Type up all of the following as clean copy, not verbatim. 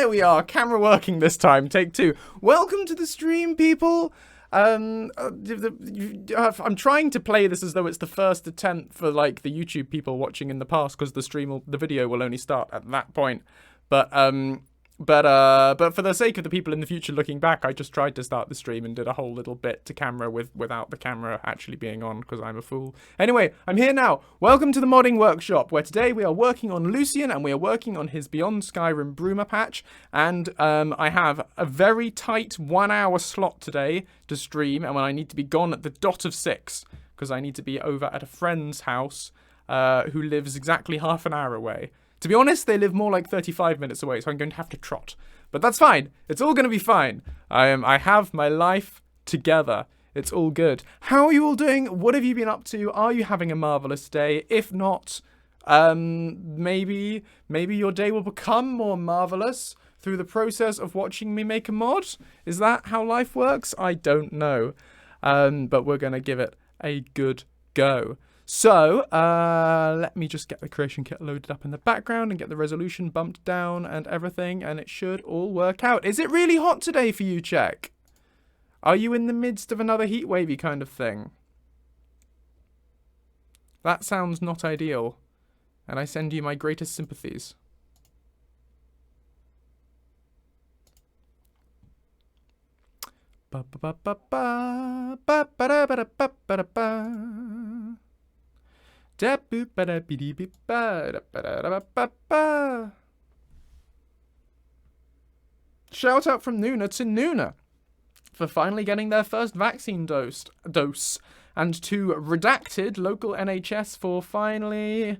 there we are. Camera working this time. Take 2. Welcome to the stream, people. I'm trying to play this as though it's the first attempt for like the YouTube people watching in the past, because the video will only start at that point. But for the sake of the people in the future looking back, I just tried to start the stream and did a whole little bit to camera without the camera actually being on, because I'm a fool. Anyway, I'm here now. Welcome to the modding workshop, where today we are working on Lucien, and we are working on his Beyond Skyrim Bruma patch. And I have a very tight 1 hour slot today to stream, and when I need to be gone at the dot of 6, because I need to be over at a friend's house who lives exactly half an hour away. To be honest, they live more like 35 minutes away, so I'm going to have to trot. But that's fine. It's all going to be fine. I have my life together. It's all good. How are you all doing? What have you been up to? Are you having a marvelous day? If not, maybe your day will become more marvelous through the process of watching me make a mod. Is that how life works? I don't know. But we're going to give it a good go. So, let me just get the creation kit loaded up in the background and get the resolution bumped down and everything, and it should all work out. Is it really hot today for you, Czech? Are you in the midst of another heatwavy kind of thing? That sounds not ideal, and I send you my greatest sympathies. Ba ba ba ba ba ba ba ba ba ba ba. Shout out from Nuna to Nuna for finally getting their first vaccine dose, and to Redacted local NHS for finally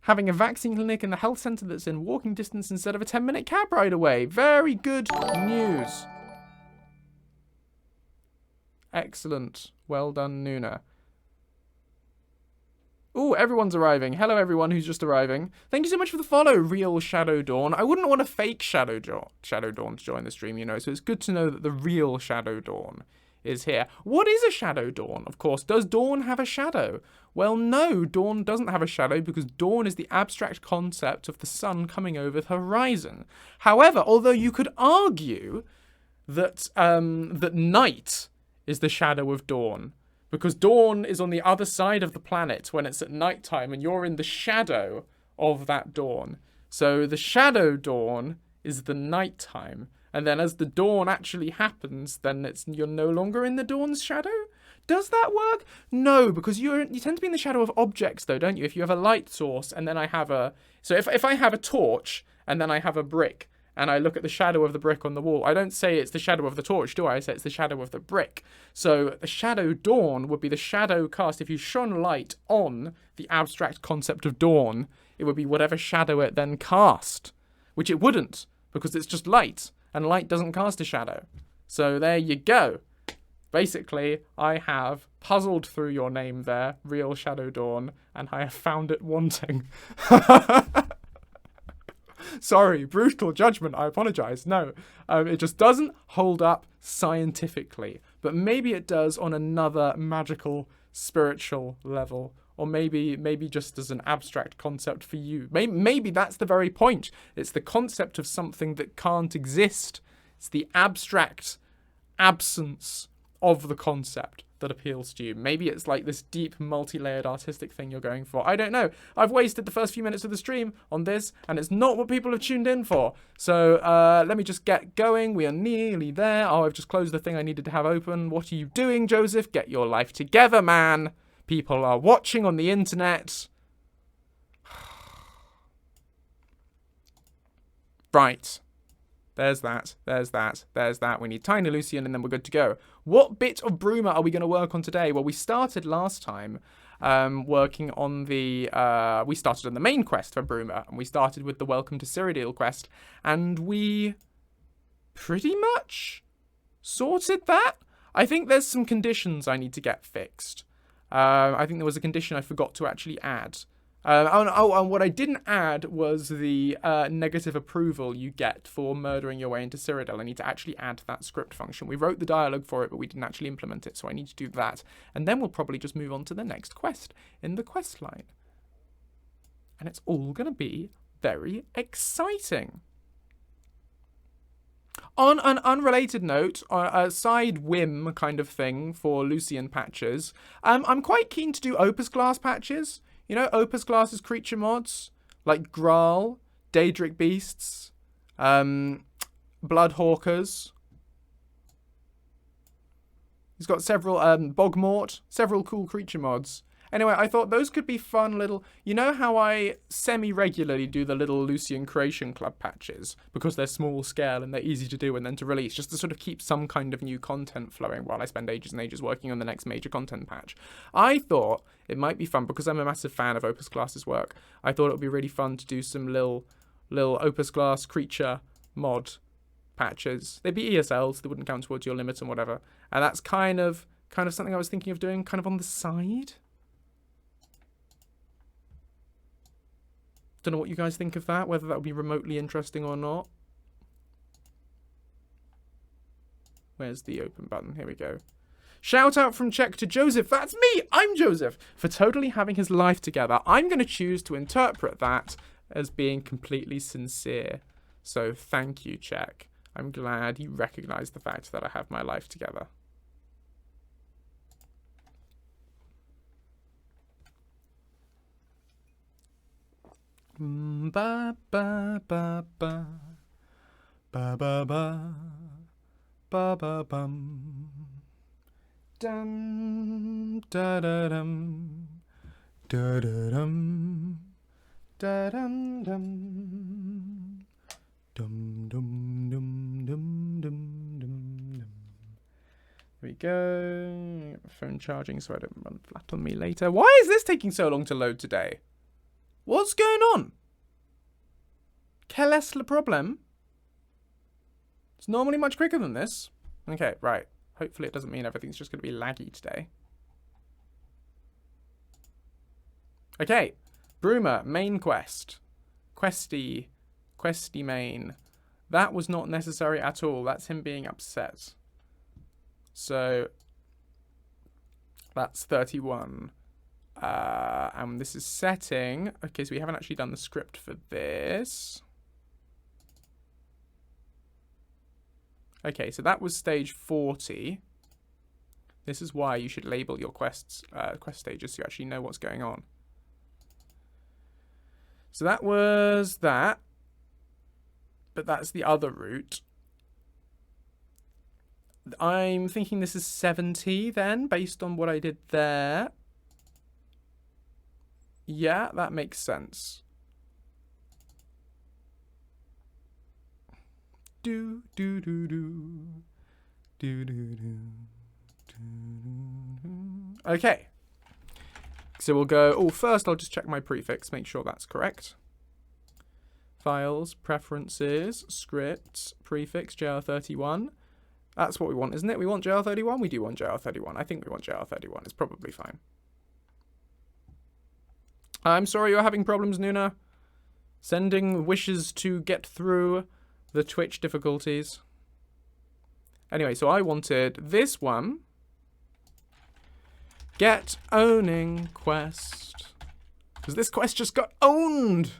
having a vaccine clinic in the health centre that's in walking distance instead of a 10-minute cab ride away. Very good news. Excellent. Well done, Nuna. Ooh, everyone's arriving. Hello, everyone who's just arriving. Thank you so much for the follow, Real Shadow Dawn. I wouldn't want a fake Shadow Dawn to join the stream, you know, so it's good to know that the real Shadow Dawn is here. What is a Shadow Dawn, of course? Does dawn have a shadow? Well, no, dawn doesn't have a shadow, because dawn is the abstract concept of the sun coming over the horizon. However, although you could argue that, that night is the shadow of dawn, because dawn is on the other side of the planet when it's at nighttime, and you're in the shadow of that dawn. So the shadow dawn is the nighttime, and then as the dawn actually happens, then you're no longer in the dawn's shadow? Does that work? No, because you tend to be in the shadow of objects, though, don't you? If you have a light source, and then I have a... So if I have a torch, and then I have a brick, and I look at the shadow of the brick on the wall, I don't say it's the shadow of the torch, do I? I say it's the shadow of the brick. So the shadow dawn would be the shadow cast. If you shone light on the abstract concept of dawn, it would be whatever shadow it then cast, which it wouldn't, because it's just light, and light doesn't cast a shadow. So there you go. Basically, I have puzzled through your name there, Real Shadow Dawn, and I have found it wanting. Sorry, brutal judgment, I apologize. No, it just doesn't hold up scientifically. But maybe it does on another magical, spiritual level. Or maybe just as an abstract concept for you. Maybe that's the very point. It's the concept of something that can't exist. It's the abstract absence of the concept that appeals to you. Maybe it's like this deep, multi-layered artistic thing you're going for. I don't know. I've wasted the first few minutes of the stream on this, and it's not what people have tuned in for. So let me just get going. We are nearly there. Oh, I've just closed the thing I needed to have open. What are you doing, Joseph? Get your life together, man. People are watching on the internet. Right. There's that, there's that, there's that. We need Tiny Lucien, and then we're good to go. What bit of Bruma are we going to work on today? Well, we started last time working on the... we started on the main quest for Bruma, and we started with the Welcome to Cyrodiil quest, and we pretty much sorted that. I think there's some conditions I need to get fixed. I think there was a condition I forgot to actually add. And what I didn't add was the negative approval you get for murdering your way into Cyrodiil. I need to actually add that script function. We wrote the dialogue for it, but we didn't actually implement it, so I need to do that. And then we'll probably just move on to the next quest in the quest line. And it's all going to be very exciting. On an unrelated note, a side whim kind of thing for Lucien patches, I'm quite keen to do Opus Glass patches. You know, Opus Glass's creature mods, like Graal, Daedric Beasts, Bloodhawkers. He's got several, Bogmort, several cool creature mods. Anyway, I thought those could be fun little... You know how I semi-regularly do the little Lucien Creation Club patches? Because they're small scale and they're easy to do and then to release, just to sort of keep some kind of new content flowing while I spend ages and ages working on the next major content patch. I thought it might be fun, because I'm a massive fan of Opus Glass's work, I thought it would be really fun to do some little Opus Glass creature mod patches. They'd be ESLs, they wouldn't count towards your limit and whatever. And that's kind of something I was thinking of doing kind of on the side. Don't know what you guys think of that, whether that would be remotely interesting or not. Where's the open button? Here we go. Shout out from Czech to Joseph. That's me! I'm Joseph! For totally having his life together. I'm going to choose to interpret that as being completely sincere. So thank you, Czech. I'm glad you recognise the fact that I have my life together. Ba ba ba ba ba ba ba ba ba bum dum da da dum da da dum da dum dum dum dum dum dum dum dum. There we go. Get my phone charging so I don't run flat on me later. Why is this taking so long to load today? What's going on? Quel est le problème? It's normally much quicker than this. Okay, right. Hopefully it doesn't mean everything's just going to be laggy today. Okay. Bruma, main quest. Questy main. That was not necessary at all. That's him being upset. So, that's 31. And this is setting. Okay, so we haven't actually done the script for this. Okay, so that was stage 40. This is why you should label your quest stages so you actually know what's going on. So that was that. But that's the other route. I'm thinking this is 70 then, based on what I did there. Yeah, that makes sense. Do do do do do do do do. Okay. So we'll go. Oh, first I'll just check my prefix, make sure that's correct. Files, preferences, scripts, prefix, JR31. That's what we want, isn't it? We want JR31. We do want JR31. I think we want JR31. It's probably fine. I'm sorry you're having problems, Nuna. Sending wishes to get through the Twitch difficulties. Anyway, so I wanted this one. Get owning quest. Because this quest just got owned.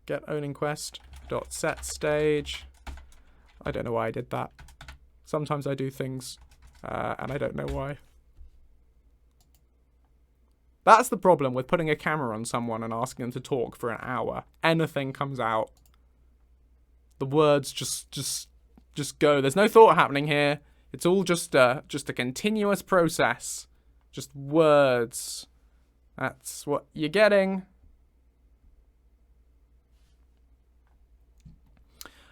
Get owning quest. Dot set stage. I don't know why I did that. Sometimes I do things and I don't know why. That's the problem with putting a camera on someone and asking them to talk for an hour. Anything comes out. The words just go. There's no thought happening here. It's all just a continuous process. Just words. That's what you're getting.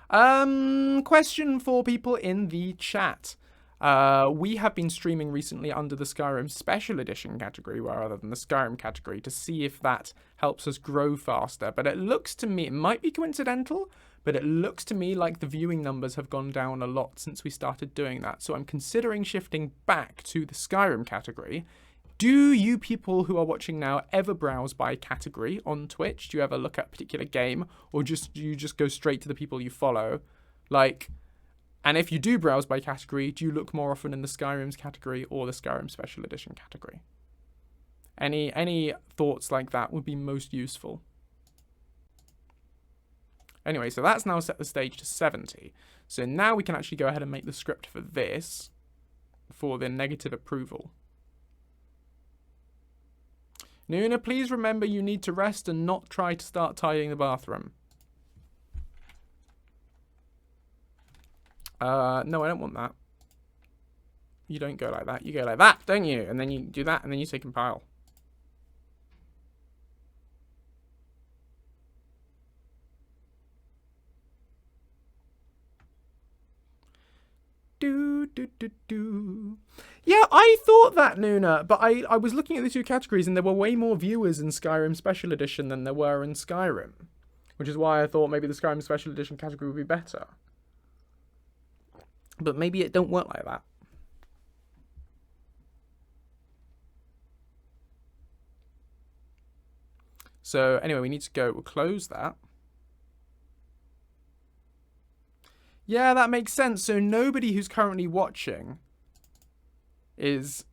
Question for people in the chat. We have been streaming recently under the Skyrim Special Edition category rather than the Skyrim category to see if that helps us grow faster. But it looks to me, it might be coincidental, but it looks to me like the viewing numbers have gone down a lot since we started doing that. So I'm considering shifting back to the Skyrim category. Do you people who are watching now ever browse by category on Twitch? Do you ever look at a particular game, or do you just go straight to the people you follow? Like, and if you do browse by category, do you look more often in the Skyrim's category or the Skyrim Special Edition category? Any thoughts like that would be most useful. Anyway, so that's now set the stage to 70. So now we can actually go ahead and make the script for this for the negative approval. Nuna, please remember you need to rest and not try to start tidying the bathroom. No, I don't want that. You don't go like that. You go like that, don't you? And then you do that, and then you say compile. Yeah, I thought that, Nuna, but I was looking at the two categories and there were way more viewers in Skyrim Special Edition than there were in Skyrim, which is why I thought maybe the Skyrim Special Edition category would be better. But maybe it don't work like that. So anyway, we need to go, we'll close that. Yeah, that makes sense. So nobody who's currently watching is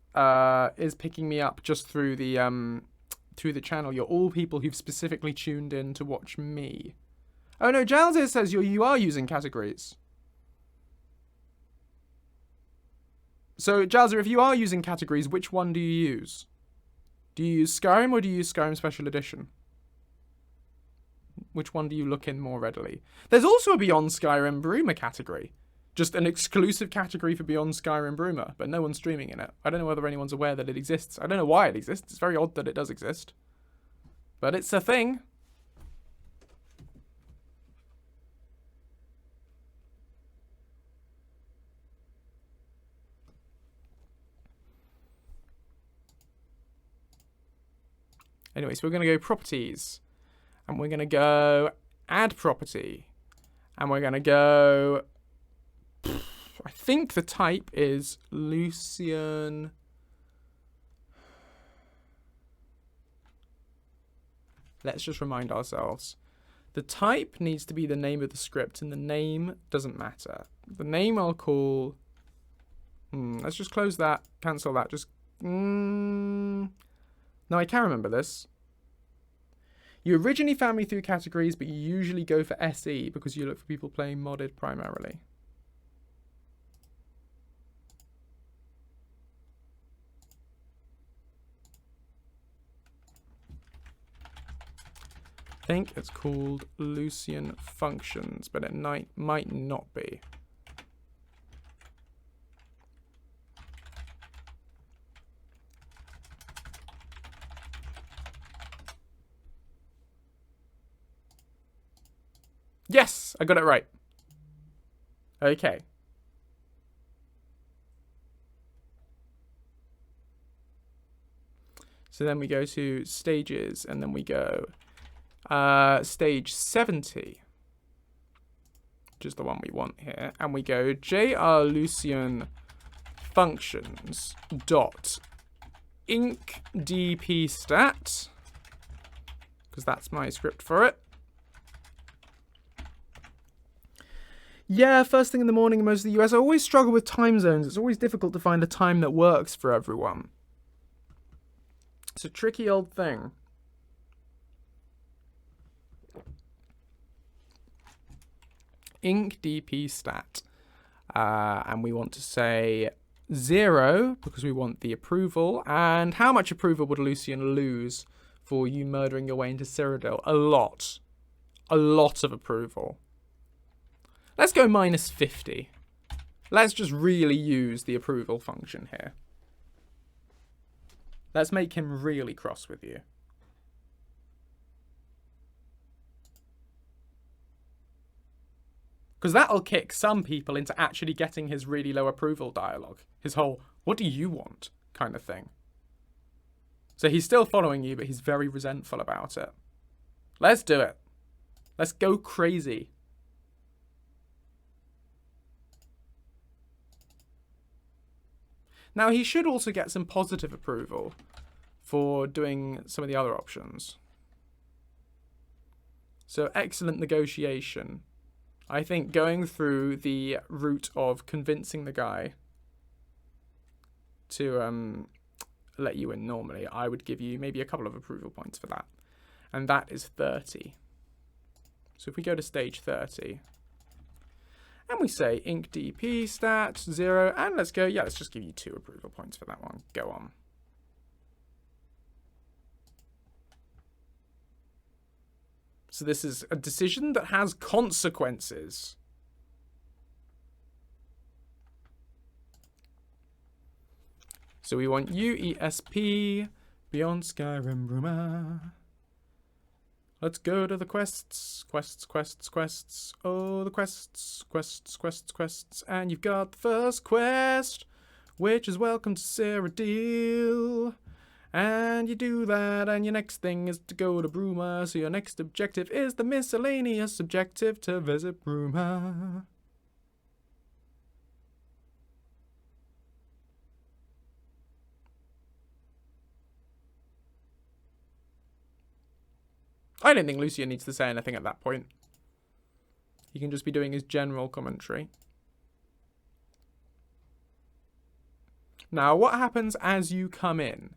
picking me up just through the channel. You're all people who've specifically tuned in to watch me. Oh no, Giles here says you are using categories. So Giles, if you are using categories, which one do you use? Do you use Skyrim or do you use Skyrim Special Edition? Which one do you look in more readily? There's also a Beyond Skyrim Bruma category. Just an exclusive category for Beyond Skyrim Bruma, but no one's streaming in it. I don't know whether anyone's aware that it exists. I don't know why it exists. It's very odd that it does exist. But it's a thing. Anyway, so we're going to go properties. And we're going to go add property. And we're going to go... I think the type is Lucien... Let's just remind ourselves. The type needs to be the name of the script, and the name doesn't matter. The name I'll call... let's just close that, cancel that. Just... No, I can remember this. You originally found me through categories, but you usually go for SE because you look for people playing modded primarily. I think it's called Lucien Functions, but it might not be. Yes, I got it right. Okay. So then we go to stages, and then we go stage 70, which is the one we want here, and we go JR Lucien functions dot inc dp stat, because that's my script for it. Yeah, first thing in the morning in most of the US. I always struggle with time zones. It's always difficult to find a time that works for everyone. It's a tricky old thing. Inc dp stat. And we want to say 0 because we want the approval. And how much approval would Lucien lose for you murdering your way into Cyrodiil? A lot. A lot of approval. Let's go minus 50. Let's just really use the approval function here. Let's make him really cross with you. Because that'll kick some people into actually getting his really low approval dialogue. His whole, what do you want kind of thing. So he's still following you, but he's very resentful about it. Let's do it. Let's go crazy. Now, he should also get some positive approval for doing some of the other options. So, excellent negotiation. I think going through the route of convincing the guy to let you in normally, I would give you maybe a couple of approval points for that. And that is 30. So if we go to stage 30, and we say ink DP stat 0, and let's go, yeah, let's just give you 2 approval points for that one. Go on. So this is a decision that has consequences. So we want UESP, Beyond Skyrim Bruma. Let's go to the quests. Quests. Oh, the quests. And you've got the first quest, which is welcome to Cyrodiil. And you do that, and your next thing is to go to Bruma. So your next objective is the miscellaneous objective to visit Bruma. I don't think Lucien needs to say anything at that point. He can just be doing his general commentary. Now, what happens as you come in?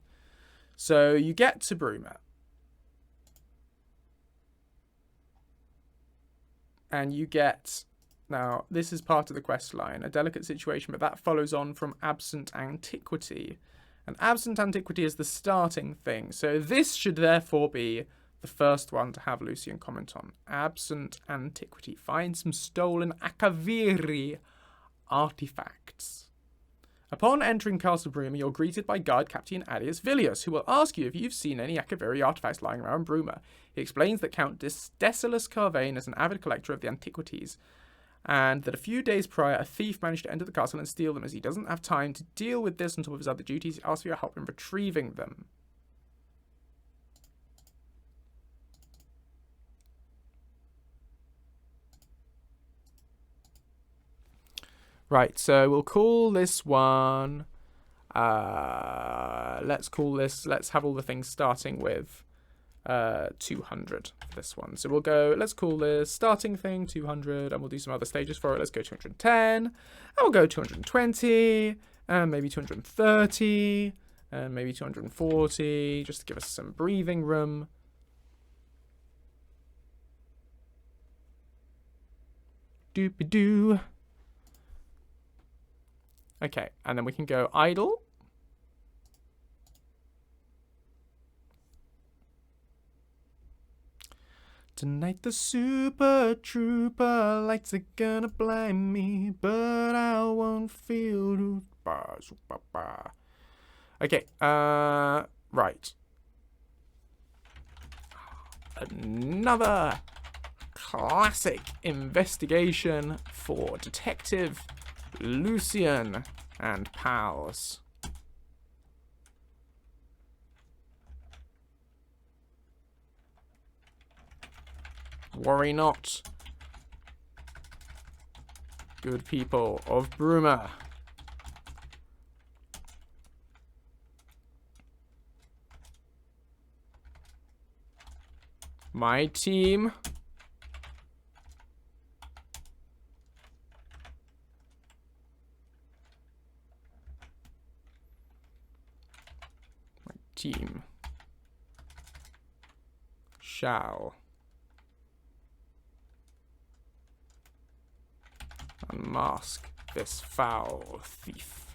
So you get to Bruma. And you get... Now, this is part of the quest line. A delicate situation, but that follows on from Absent Antiquity. And Absent Antiquity is the starting thing. So this should therefore be the first one to have Lucien comment on. Absent Antiquity. Find some stolen Akaviri artifacts. Upon entering Castle Bruma, you're greeted by guard Captain Adius Villius, who will ask you if you've seen any Akaviri artifacts lying around Bruma. He explains that Count Decius Carvain is an avid collector of the antiquities, and that a few days prior, a thief managed to enter the castle and steal them. As he doesn't have time to deal with this on top of his other duties, he asks for your help in retrieving them. Right, so we'll call this one, let's have all the things starting with 200 for this one. So we'll go, let's call this starting thing 200, and we'll do some other stages for it. Let's go 210, and we'll go 220, and maybe 230, and maybe 240, just to give us some breathing room. Doopy-doo. Okay, and then we can go idle. Tonight the super trooper lights are gonna blind me, but I won't feel... Okay, right. Another classic investigation for Detective Lucien and pals. Worry not, good people of Bruma. My team shall unmask this foul thief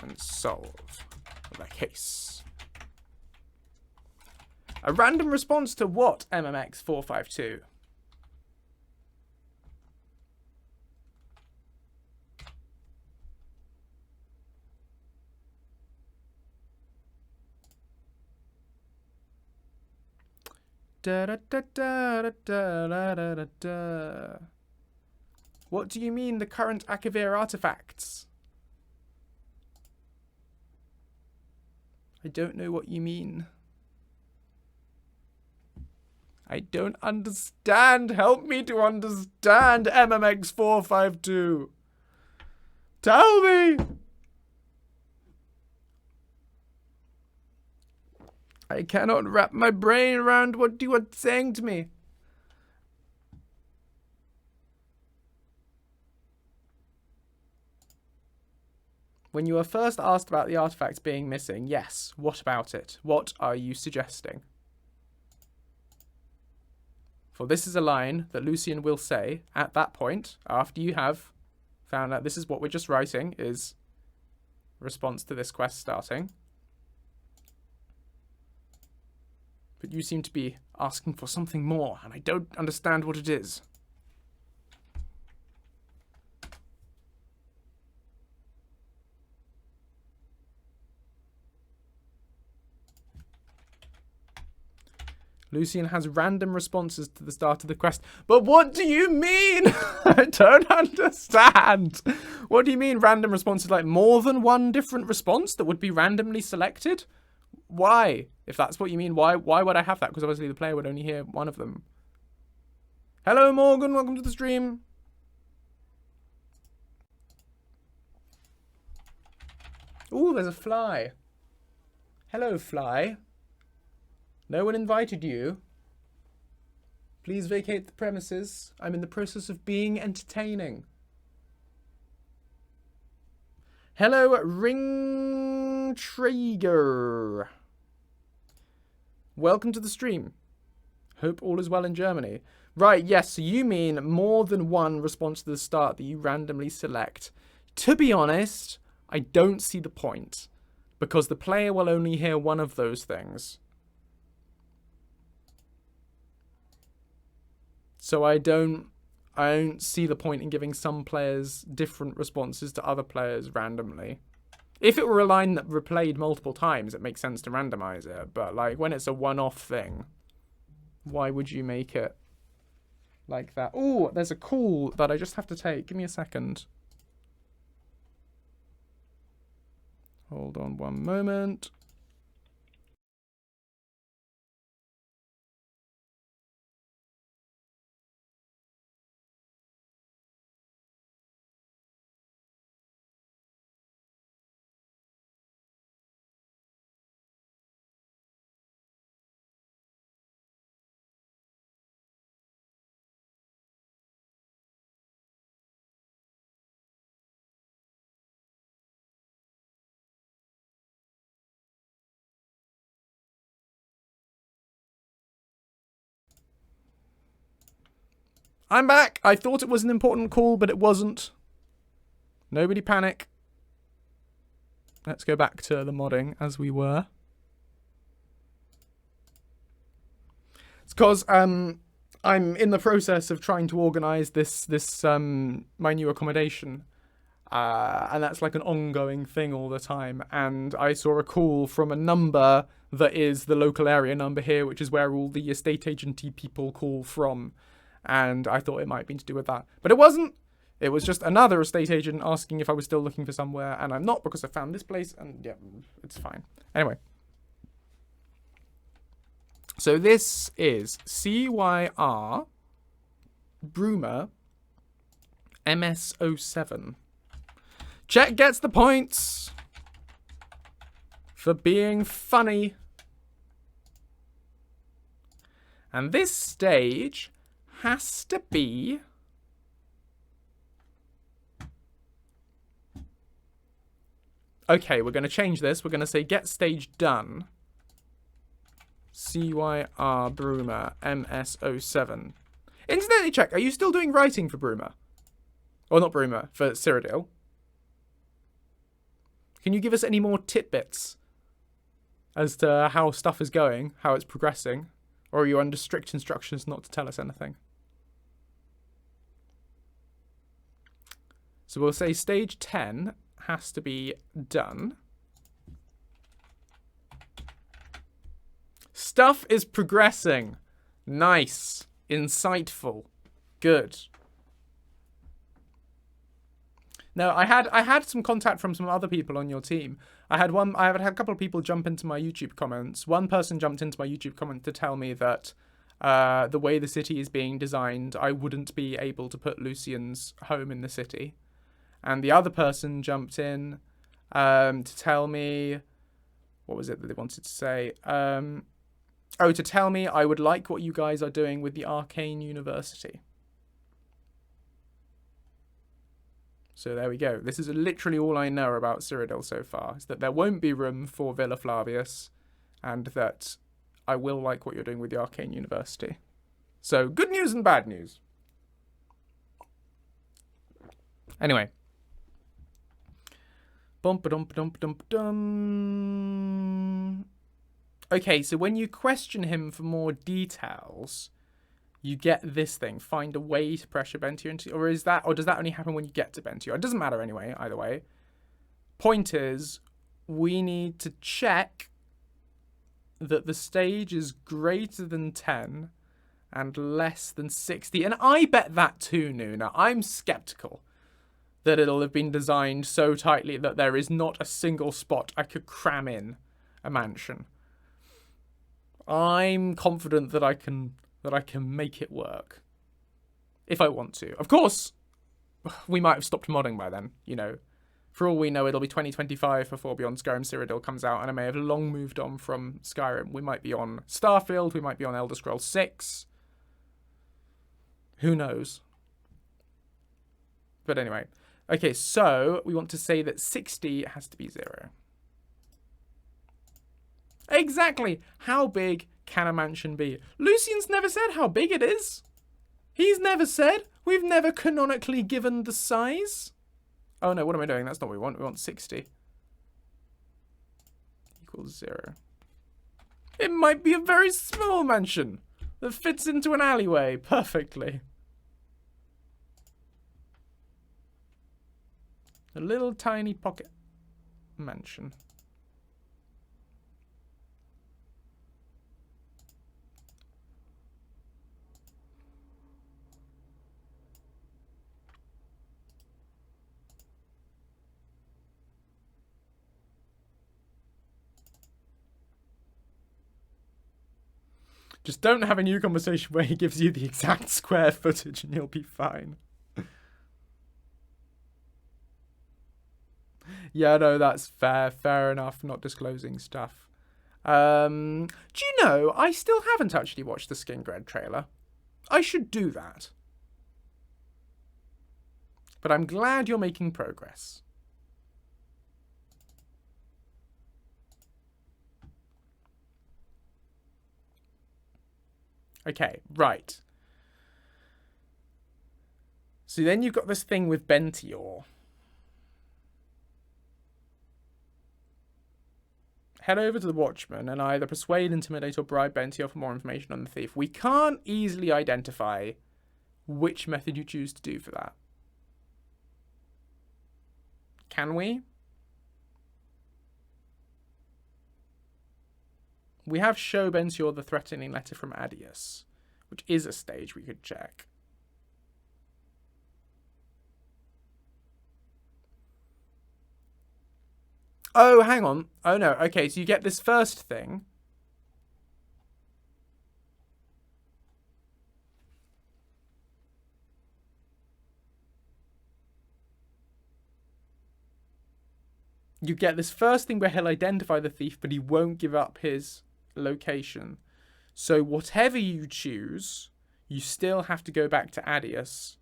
and solve the case. A random response to what, MMX 452? Da, da, da, da, da, da, da, da, da. What do you mean, the current Akaviri artifacts? I don't know what you mean. I don't understand. Help me to understand, MMX452. Tell me. I cannot wrap my brain around what you are saying to me. When you were first asked about the artifacts being missing, yes, what about it? What are you suggesting? For this is a line that Lucien will say at that point, after you have found out this is what we're just writing, is response to this quest starting. But you seem to be asking for something more, and I don't understand what it is. Lucien has random responses to the start of the quest. But what do you mean? I don't understand. What do you mean random responses? Like more than one different response that would be randomly selected? Why? If that's what you mean, why would I have that? Because obviously the player would only hear one of them. Hello, Morgan. Welcome to the stream. Ooh, there's a fly. Hello, fly. No one invited you. Please vacate the premises. I'm in the process of being entertaining. Hello, Ring Traeger. Welcome to the stream. Hope all is well in Germany. Right, yes, so you mean more than one response to the start that you randomly select. To be honest, I don't see the point, because the player will only hear one of those things. So I don't see the point in giving some players different responses to other players randomly. If it were a line that replayed multiple times, it makes sense to randomize it. But like when it's a one-off thing, why would you make it like that? Oh, there's a call that I just have to take. Give me a second. Hold on one moment. I'm back. I thought it was an important call, but it wasn't. Nobody panic. Let's go back to the modding as we were. It's because I'm in the process of trying to organize my new accommodation. And that's like an ongoing thing all the time. And I saw a call from a number that is the local area number here, which is where all the estate agency people call from. And I thought it might be to do with that. But it wasn't. It was just another estate agent asking if I was still looking for somewhere. And I'm not, because I found this place. And yeah, it's fine. Anyway. So this is CYR Bruma MS07. Chet gets the points for being funny. And this stage has to be okay, we're going to change this. We're going to say get stage done. CYR Bruma MS07. Incidentally, check, are you still doing writing for Bruma? Or not Bruma, for Cyrodiil? Can you give us any more tidbits as to how stuff is going, how it's progressing? Or are you under strict instructions not to tell us anything? So we'll say stage 10 has to be done. Stuff is progressing. Nice. Insightful. Good. No, I had some contact from some other people on your team. I had a couple of people jump into my YouTube comments. One person jumped into my YouTube comment to tell me that the way the city is being designed, I wouldn't be able to put Lucien's home in the city. And the other person jumped in to tell me, what was it that they wanted to say? To tell me I would like what you guys are doing with the Arcane University. So there we go. This is literally all I know about Cyrodiil so far, is that there won't be room for Villa Flavius, and that I will like what you're doing with the Arcane University. So, good news and bad news. Anyway. Bum-ba-dum-ba-dum-ba-dum-ba-dum. Okay, so when you question him for more details, you get this thing. Find a way to pressure Bentio into... Or does that only happen when you get to Bentio? It doesn't matter anyway, either way. Point is, we need to check that the stage is greater than 10 and less than 60. And I bet that too, Nuna. I'm skeptical that it'll have been designed so tightly that there is not a single spot I could cram in a mansion. I'm confident that I can make it work. If I want to. Of course, we might have stopped modding by then, you know. For all we know, it'll be 2025 before Beyond Skyrim Cyrodiil comes out, and I may have long moved on from Skyrim. We might be on Starfield, we might be on Elder Scrolls 6. Who knows? But anyway. Okay, so we want to say that 60 has to be 0. Exactly! How big can a mansion be? Lucien's never said how big it is. He's never said. We've never canonically given the size. Oh no, what am I doing? That's not what we want. We want 60. Equals 0. It might be a very small mansion that fits into an alleyway perfectly. A little tiny pocket mansion. Just don't have a new conversation where he gives you the exact square footage and you'll be fine. Yeah, no, that's fair. Fair enough, not disclosing stuff. Do you know, I still haven't actually watched the Skingred trailer. I should do that. But I'm glad you're making progress. Okay, right. So then you've got this thing with Bentior. Head over to the Watchman and either persuade, intimidate, or bribe Bentior for more information on the thief. We can't easily identify which method you choose to do for that. Can we? We have show Bentior the threatening letter from Adius, which is a stage we could check. Oh, hang on. Oh, no. Okay, so you get this first thing. You get this first thing where he'll identify the thief, but he won't give up his location. So whatever you choose, you still have to go back to Adius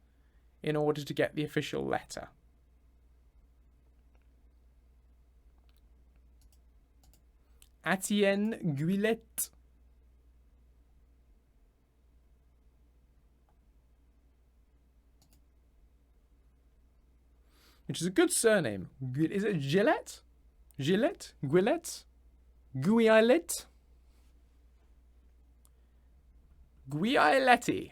in order to get the official letter. Atienne Guillet. Which is a good surname. Is it Gillette? Gillette? Guillet? Guialet? Guialetti.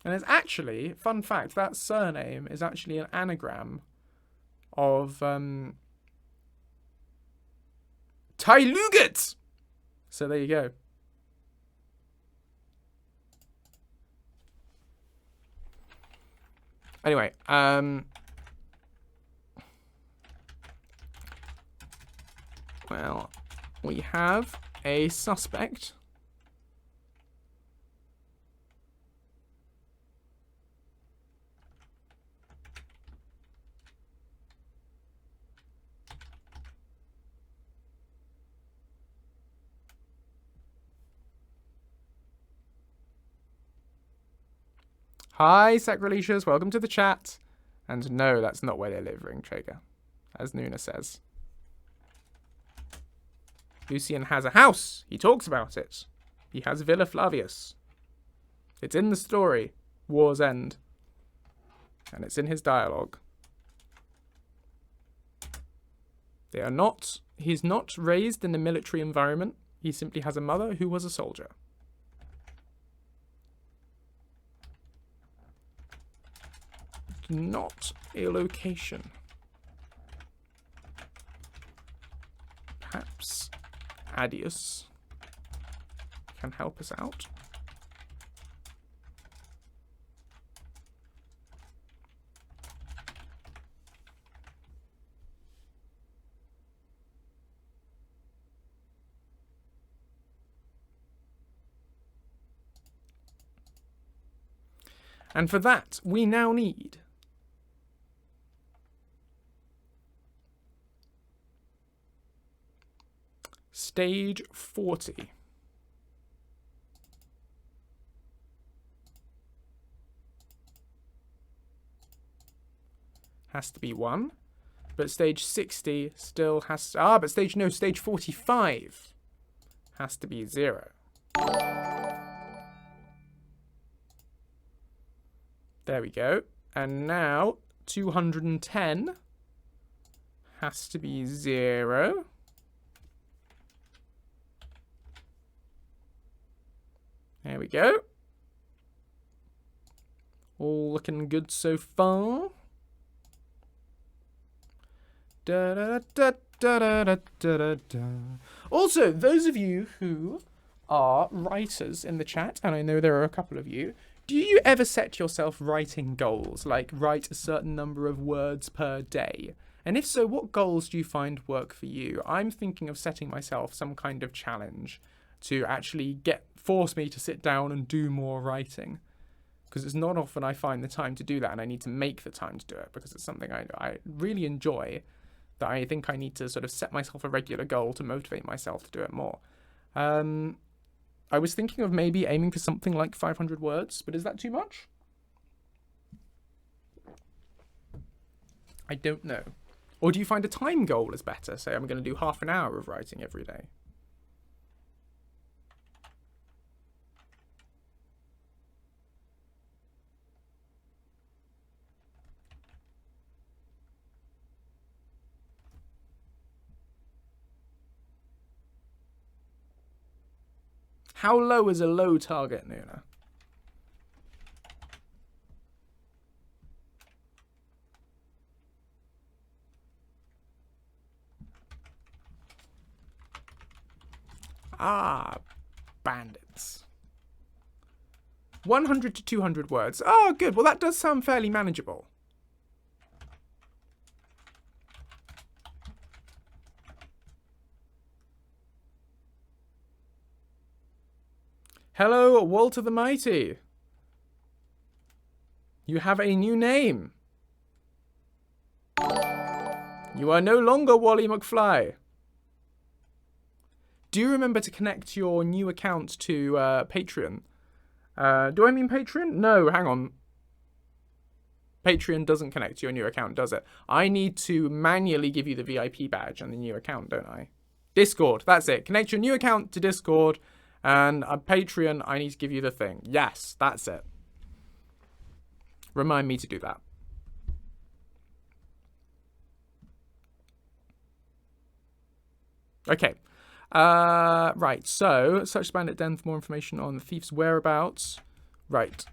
And it's actually, fun fact, that surname is actually an anagram of Tyluget. So there you go. Anyway, well, we have a suspect. Hi, Sacrilicious. Welcome to the chat. And no, that's not where they live, Ring Traeger, as Nuna says. Lucien has a house. He talks about it. He has Villa Flavius. It's in the story, War's End. And it's in his dialogue. He's not raised in a military environment. He simply has a mother who was a soldier. Not a location. Perhaps Adius can help us out. And for that, we now need stage 40. Has to be 1. But stage 60 still has to... but stage 45 has to be 0. There we go. And now 210 has to be 0. There we go. All looking good so far. Da, da, da, da, da, da, da, da. Also, those of you who are writers in the chat, and I know there are a couple of you, do you ever set yourself writing goals, like write a certain number of words per day? And if so, what goals do you find work for you? I'm thinking of setting myself some kind of challenge to actually force me to sit down and do more writing. Because it's not often I find the time to do that, and I need to make the time to do it, because it's something I really enjoy, that I think I need to sort of set myself a regular goal to motivate myself to do it more. I was thinking of maybe aiming for something like 500 words, but is that too much? I don't know. Or do you find a time goal is better? Say I'm going to do half an hour of writing every day. How low is a low target, Nuna? Bandits. 100 to 200 words. Oh, good. Well, that does sound fairly manageable. Hello, Walter the Mighty. You have a new name. You are no longer Wally McFly. Do you remember to connect your new account to Patreon? Do I mean Patreon? No, hang on. Patreon doesn't connect to your new account, does it? I need to manually give you the VIP badge on the new account, don't I? Discord, that's it. Connect your new account to Discord. And on Patreon, I need to give you the thing. Yes, that's it. Remind me to do that. Okay. Right, so search the bandit den for more information on the thief's whereabouts. Right.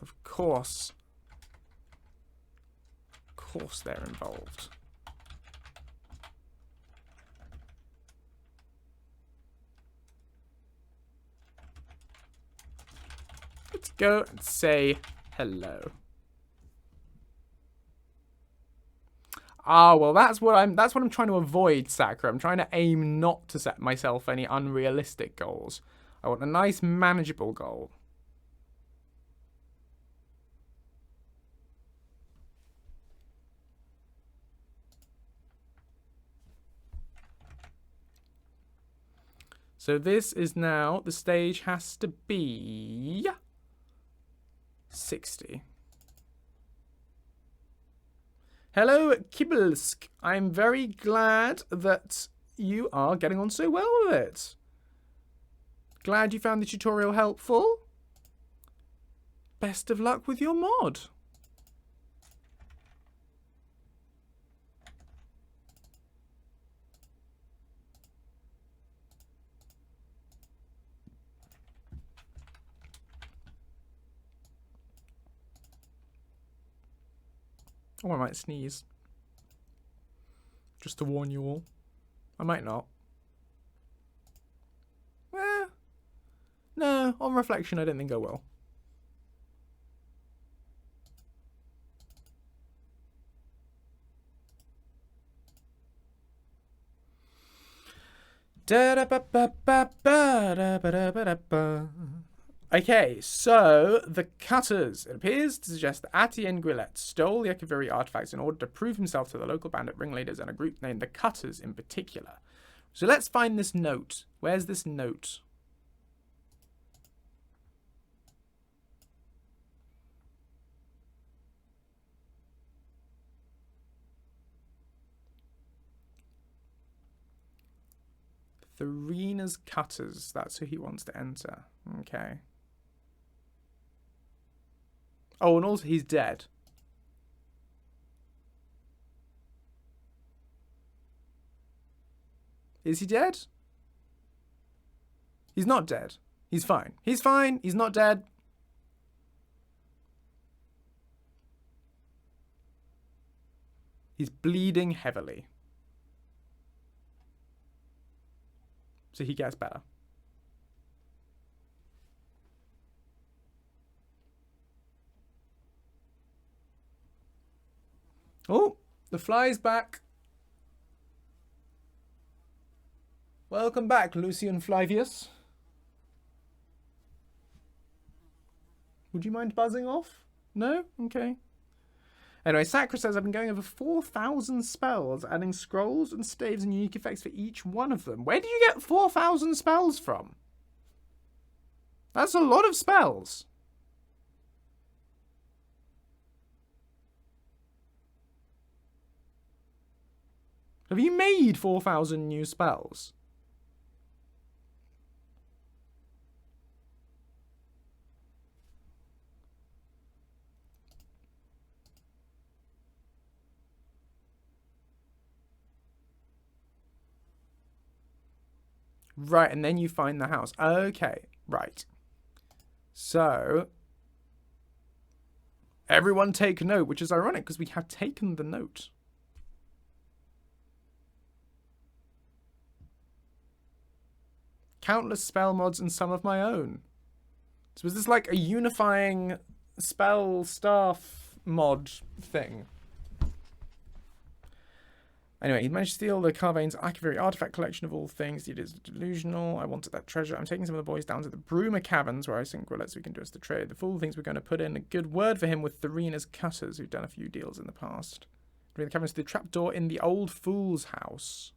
Of course. Of course they're involved. Let's go and say hello. Well, that's what I'm trying to avoid, Sakura. I'm trying to aim not to set myself any unrealistic goals. I want a nice manageable goal. So this is now, the stage has to be 60. Hello, Kibelsk. I'm very glad that you are getting on so well with it. Glad you found the tutorial helpful. Best of luck with your mod. Oh, I might sneeze. Just to warn you all. I might not. No, on reflection, I don't think I will. Okay, so the Cutters. It appears to suggest that Atienne Guillet stole the Akaviri artifacts in order to prove himself to the local bandit ringleaders and a group named the Cutters in particular. So let's find this note. Where's this note? Tharina's Cutters. That's who he wants to enter. Okay. Oh, and also he's dead. Is he dead? He's not dead. He's fine. He's fine. He's not dead. He's bleeding heavily. So he gets better. Oh, the fly's back. Welcome back, Lucien Flavius. Would you mind buzzing off? No? Okay. Anyway, Sakura says, I've been going over 4,000 spells, adding scrolls and staves and unique effects for each one of them. Where do you get 4,000 spells from? That's a lot of spells. Have you made 4,000 new spells? Right, and then you find the house. Okay, right. So, everyone take note, which is ironic because we have taken the note. Countless spell mods and some of my own. So was this like a unifying spell staff mod thing? Anyway, he managed to steal the Carvane's Akaviri artifact collection of all things. It is delusional. I wanted that treasure. I'm taking some of the boys down to the Bruma caverns where I think Grillet so we can do us the trade. The fool thinks we're going to put in a good word for him with Tharina's Cutters, who've done a few deals in the past. Bring the caverns to the trapdoor in the old fool's house.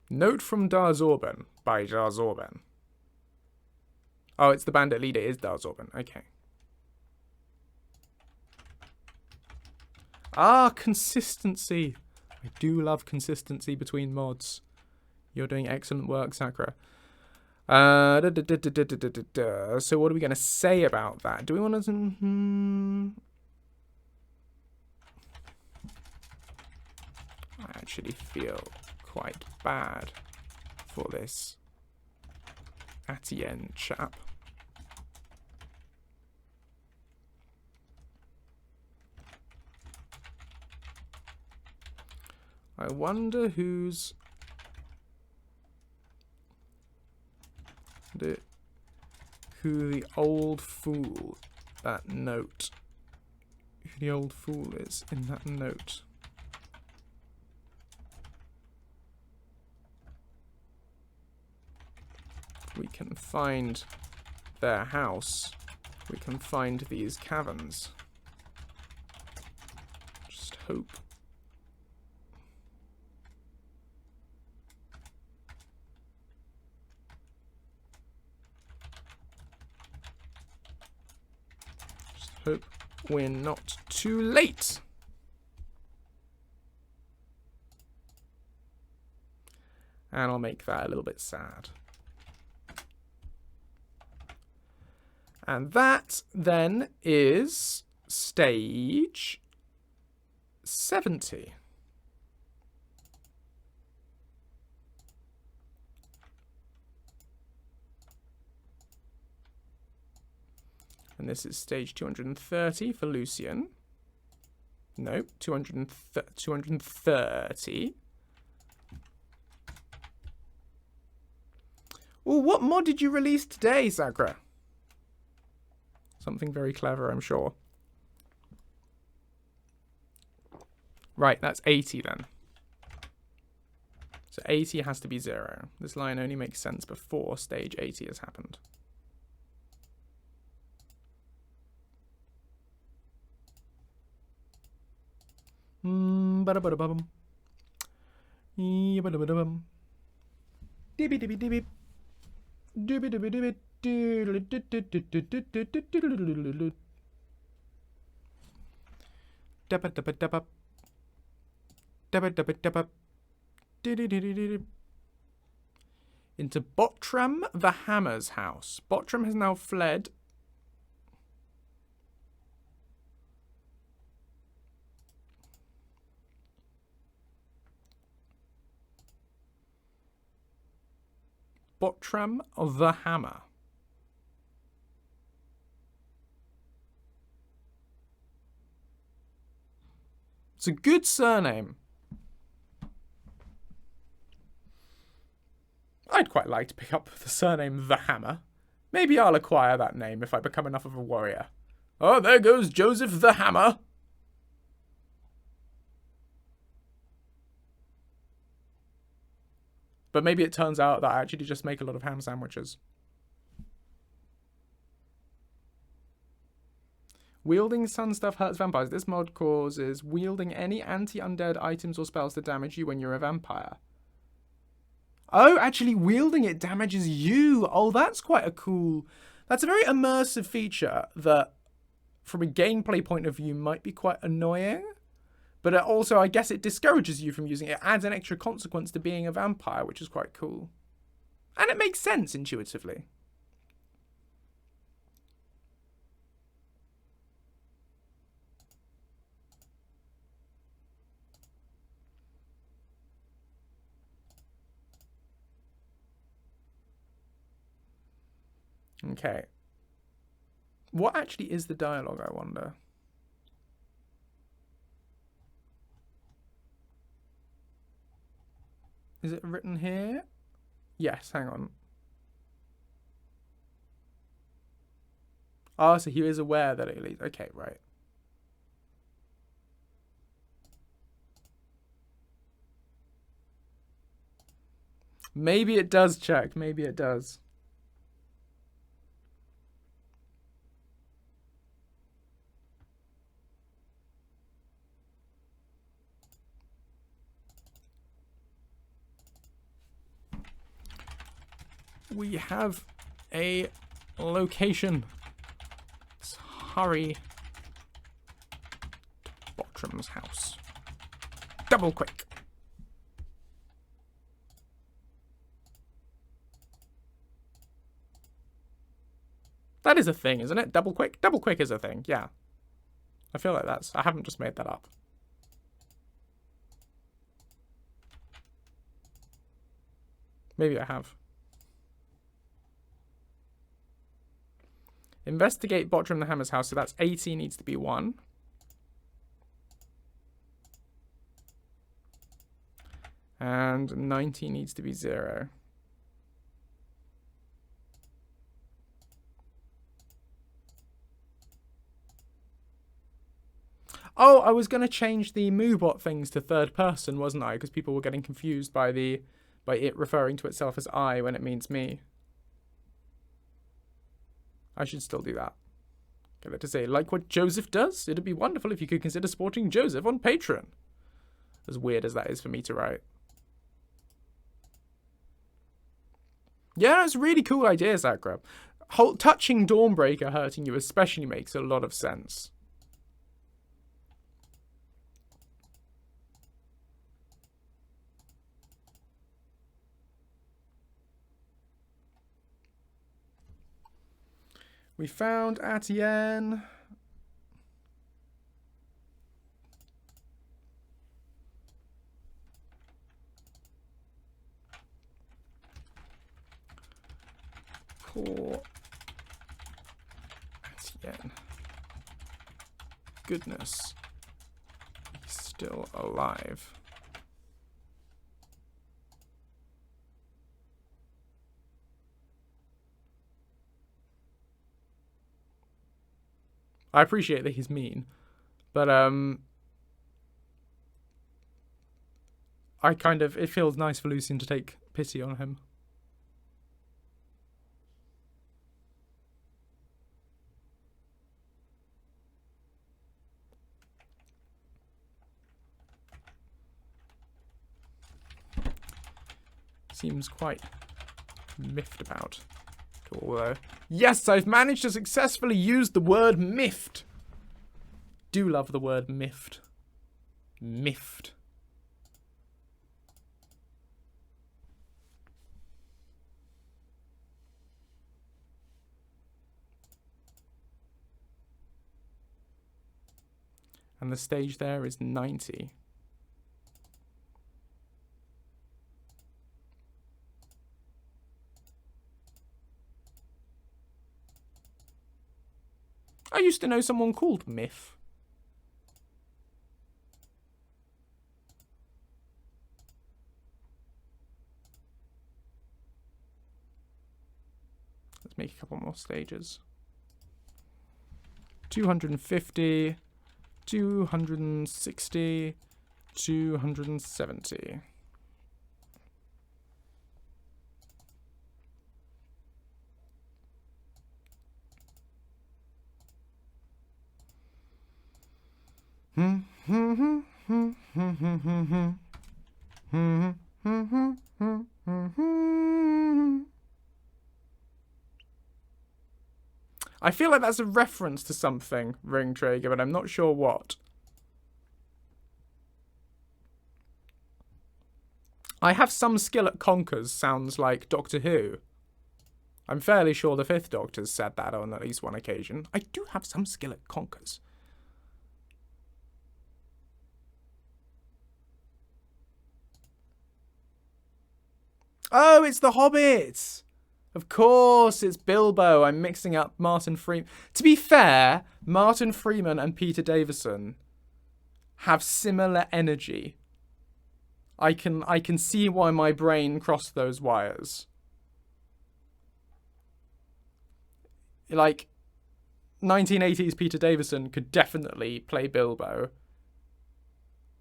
Note from Darzorban by Darzorban. Oh, it's the bandit leader is Darzorban. Okay. Ah, consistency. I do love consistency between mods. You're doing excellent work, Sakura. So what are we going to say about that? Do we want to... I actually feel quite bad for this Atienne chap. I wonder who the old fool, that note, who the old fool is in that note. We can find their house. We can find these caverns. Just hope Hope we're not too late. And I'll make that a little bit sad. And that then is stage 70. And this is stage 230 for Lucien. No, 230. Oh, what mod did you release today, Zagra? Something very clever, I'm sure. Right, that's 80 then. So 80 has to be 0. This line only makes sense before stage 80 has happened. Ba-da-ba-da-bum. Ba-da-ba-da-bum. Dibby-dibby-dibby. Dibby-dibby-dibby. Dabba-dabba-dabba. Dabba-dabba-dabba. Into Bottram the Hammer's house. Bottram has now fled. Bottram the Hammer. It's a good surname. I'd quite like to pick up the surname The Hammer. Maybe I'll acquire that name if I become enough of a warrior. Oh, there goes Joseph the Hammer. But maybe it turns out that I actually just make a lot of ham sandwiches. Wielding sun stuff hurts vampires. This mod causes wielding any anti-undead items or spells to damage you when you're a vampire. Oh, actually wielding it damages you. Oh, that's quite a cool... That's a very immersive feature that, from a gameplay point of view, might be quite annoying. But it also, I guess it discourages you from using it. It adds an extra consequence to being a vampire, which is quite cool. And it makes sense intuitively. Okay. What actually is the dialogue, I wonder? Is it written here? Yes, hang on. Oh, so he is aware that it leads. Okay, right. Maybe it does check. Maybe it does. We have a location. Let's hurry to Bottram's house. Double quick. That is a thing, isn't it? Double quick? Double quick is a thing, yeah. I feel like I haven't just made that up. Maybe I have. Investigate Bottram the Hammer's house. So that's 80 needs to be 1. And 90 needs to be 0. Oh, I was going to change the Moobot things to third person, wasn't I? Because people were getting confused by it referring to itself as I when it means me. I should still do that. Get it to say, like what Joseph does? It'd be wonderful if you could consider supporting Joseph on Patreon. As weird as that is for me to write. Yeah, it's a really cool idea, Zakra. touching Dawnbreaker hurting you especially makes a lot of sense. We found Atienne. Poor Atienne. Goodness. He's still alive. I appreciate that he's mean, but it feels nice for Lucien to take pity on him. Seems quite miffed about it all, though. Yes, I've managed to successfully use the word miffed. Do love the word miffed. Miffed. And the stage there is 90. I used to know someone called Miff. Let's make a couple more stages. 250, 260, 270. I feel like that's a reference to something, Ring Traeger, but I'm not sure what. I have some skill at conkers sounds like Doctor Who. I'm fairly sure the Fifth Doctor's said that on at least one occasion. I do have some skill at conkers. Oh, it's the Hobbit! Of course, it's Bilbo. I'm mixing up Martin Freeman. To be fair, Martin Freeman and Peter Davison have similar energy. I can see why my brain crossed those wires. Like, 1980s Peter Davison could definitely play Bilbo.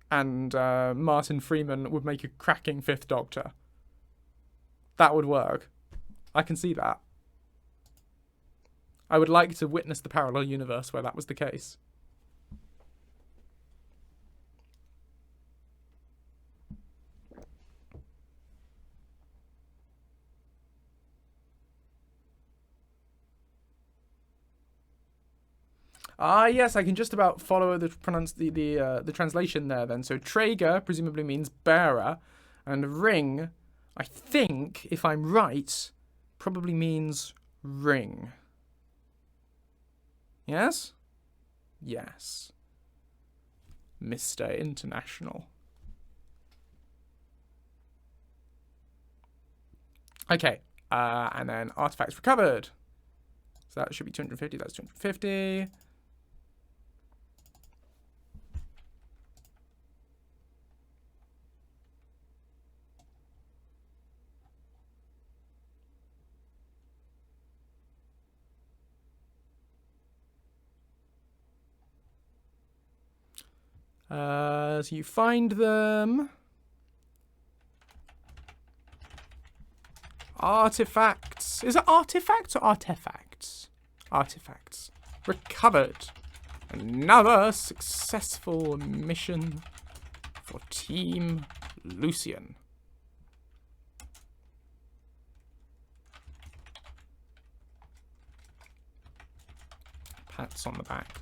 And Martin Freeman would make a cracking Fifth Doctor. That would work. I can see that. I would like to witness the parallel universe where that was the case. Ah, yes, I can just about follow the translation there then. So Traeger presumably means bearer, and ring, I think, if I'm right, probably means ring. Yes? Yes. Mr. International. Okay, and then artifacts recovered. So that should be 250, that's 250. So you find them. Artifacts. Is it artifacts or artifacts? Artifacts. Recovered. Another successful mission for Team Lucien. Pats on the back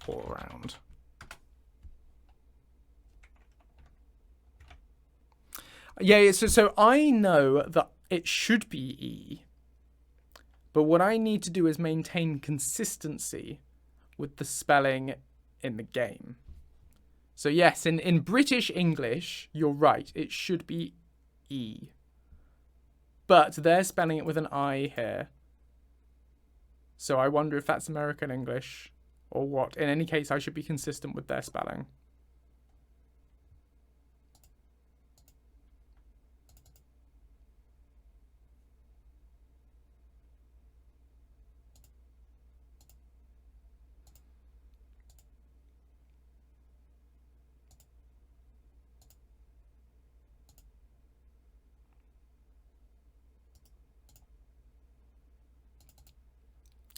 all around. Yeah, so I know that it should be E, but what I need to do is maintain consistency with the spelling in the game. So yes, in British English, you're right, it should be E. But they're spelling it with an I here. So I wonder if that's American English or what. In any case, I should be consistent with their spelling.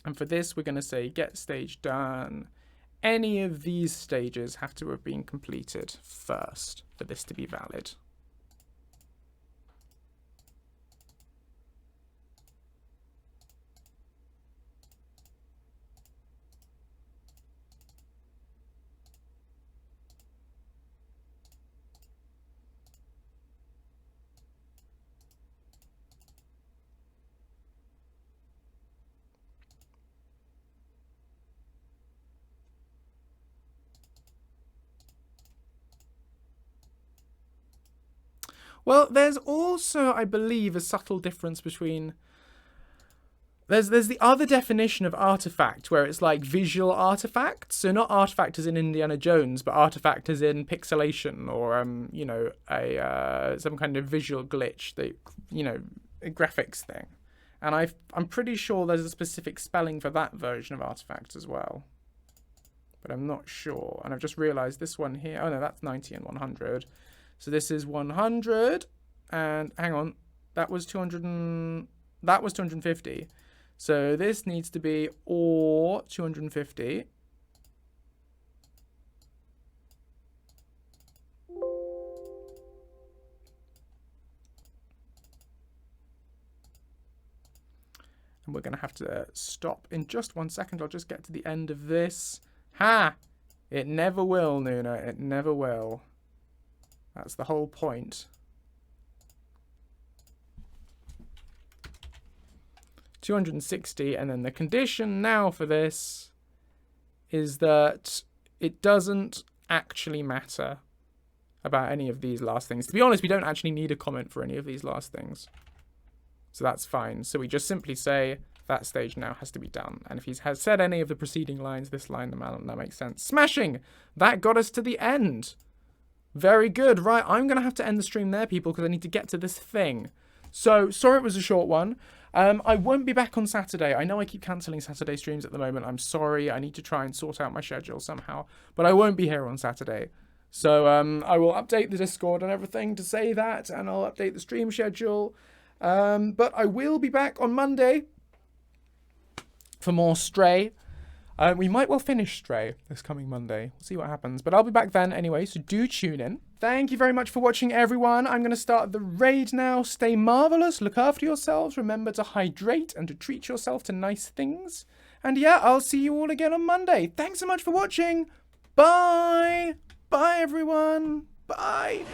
And for this, we're going to say get stage done. Any of these stages have to have been completed first for this to be valid. Well, there's also, I believe, a subtle difference between... There's the other definition of artifact, where it's like visual artifacts. So not artifact as in Indiana Jones, but artifact as in pixelation or, you know, some kind of visual glitch, that, you know, a graphics thing. And I'm pretty sure there's a specific spelling for that version of artifact as well. But I'm not sure. And I've just realized this one here... Oh, no, that's 90 and 100. So this is 100, and hang on, that was 200 and that was 250. So this needs to be or 250. And we're going to have to stop in just 1 second. I'll just get to the end of this. Ha! It never will, Nuna. It never will. That's the whole point. 260, and then the condition now for this is that it doesn't actually matter about any of these last things. To be honest, we don't actually need a comment for any of these last things. So that's fine. So we just simply say that stage now has to be done. And if he has said any of the preceding lines, this line, that makes sense. Smashing! That got us to the end. Very good. Right, I'm going to have to end the stream there, people, because I need to get to this thing. So, sorry it was a short one. I won't be back on Saturday. I know I keep cancelling Saturday streams at the moment. I'm sorry. I need to try and sort out my schedule somehow. But I won't be here on Saturday. So, I will update the Discord and everything to say that, and I'll update the stream schedule. But I will be back on Monday for more Stray. We might well finish Stray this coming Monday. We'll see what happens. But I'll be back then anyway, so do tune in. Thank you very much for watching, everyone. I'm going to start the raid now. Stay marvellous. Look after yourselves. Remember to hydrate and to treat yourself to nice things. And yeah, I'll see you all again on Monday. Thanks so much for watching. Bye. Bye, everyone. Bye.